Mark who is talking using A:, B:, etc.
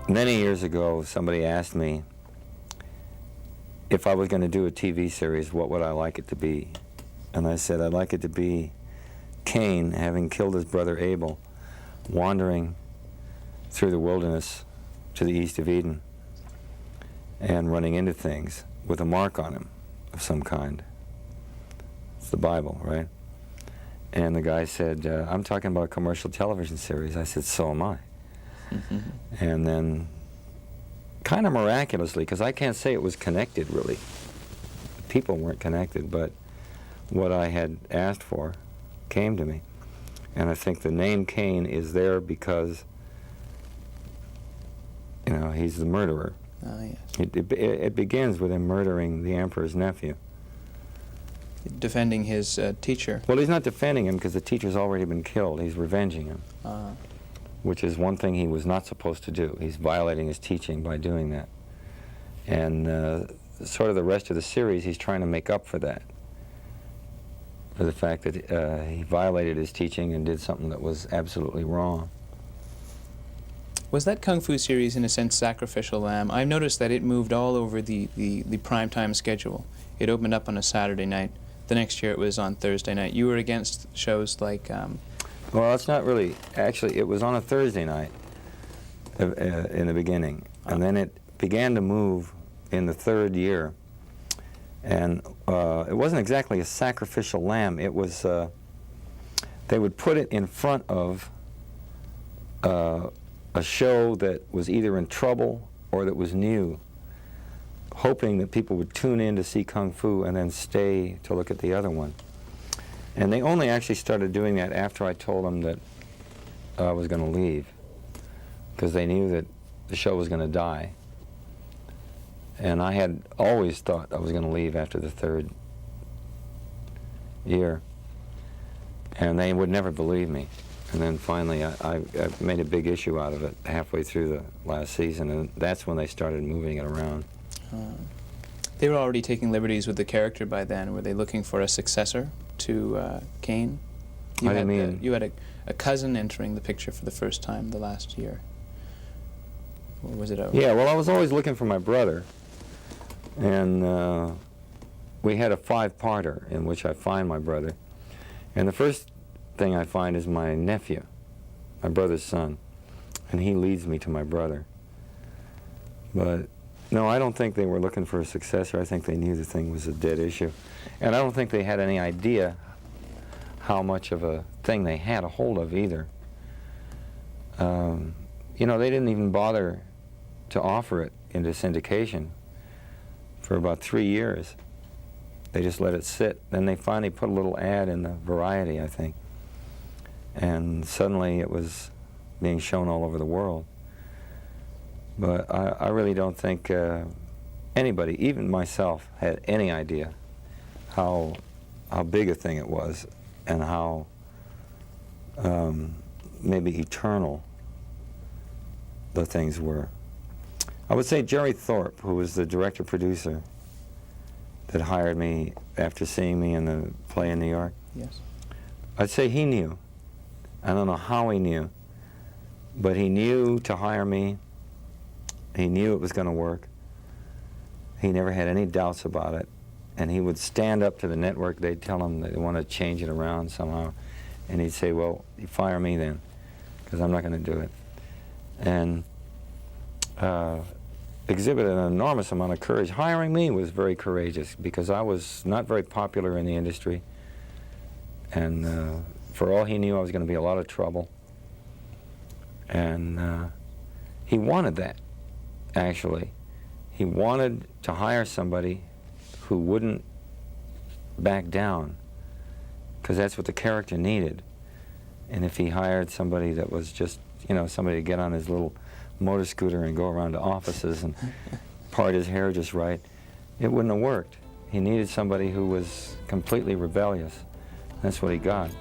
A: Many years ago, somebody asked me if I was going to do a TV series, what would I like it to be? And I said, I'd like it to be Cain, having killed his brother Abel, wandering through the wilderness to the east of Eden and running into things with a mark on him of some kind. It's the Bible, right? And the guy said, I'm talking about a commercial television series. I said, so am I. And then, kind of miraculously, because I can't say it was connected really. The people weren't connected, but what I had asked for came to me. And I think the name Cain is there because, you know, he's the murderer.
B: Oh, yes.
A: It begins with him murdering the emperor's nephew.
B: Defending his teacher.
A: Well, he's not defending him because the teacher's already been killed. He's revenging him, which is one thing he was not supposed to do. He's violating his teaching by doing that. And sort of the rest of the series, he's trying to make up for that, for the fact that he violated his teaching and did something that was absolutely wrong.
B: Was that Kung Fu series, in a sense, Sacrificial Lamb? I've noticed that it moved all over the primetime schedule. It opened up on a Saturday night. The next year it was on Thursday night. You were against shows like...
A: Well, it's not really... Actually, it was on a Thursday night in the beginning. And then it began to move in the third year. And it wasn't exactly a sacrificial lamb. It was... they would put it in front of a show that was either in trouble or that was new, hoping that people would tune in to see Kung Fu and then stay to look at the other one. And they only actually started doing that after I told them that I was going to leave, because they knew that the show was going to die. And I had always thought I was going to leave after the third year, and they would never believe me. And then finally I made a big issue out of it halfway through the last season, and that's when they started moving it around.
B: They were already taking liberties with the character by then. Were they looking for a successor to Cain? You had a cousin entering the picture for the first time the last year. Or was it
A: Yeah, well, I was always looking for my brother. And we had a 5-parter in which I find my brother. And the first thing I find is my nephew, my brother's son. And he leads me to my brother. But no, I don't think they were looking for a successor. I think they knew the thing was a dead issue. And I don't think they had any idea how much of a thing they had a hold of either. You know, they didn't even bother to offer it into syndication for about 3 years. They just let it sit. Then they finally put a little ad in the Variety, I think. And suddenly it was being shown all over the world. But I really don't think anybody, even myself, had any idea how big a thing it was and how maybe eternal the things were. I would say Jerry Thorpe, who was the director-producer that hired me after seeing me in the play in New York.
B: Yes.
A: I'd say he knew. I don't know how he knew, but he knew to hire me. He knew it was going to work. He never had any doubts about it. And he would stand up to the network. They'd tell him they want to change it around somehow. And he'd say, well, you fire me then, because I'm not going to do it. And exhibited an enormous amount of courage. Hiring me was very courageous, because I was not very popular in the industry. And for all he knew, I was going to be a lot of trouble. And he wanted that. Actually, he wanted to hire somebody who wouldn't back down, because that's what the character needed. And if he hired somebody that was just, you know, somebody to get on his little motor scooter and go around to offices and part his hair just right, it wouldn't have worked. He needed somebody who was completely rebellious. That's what he got.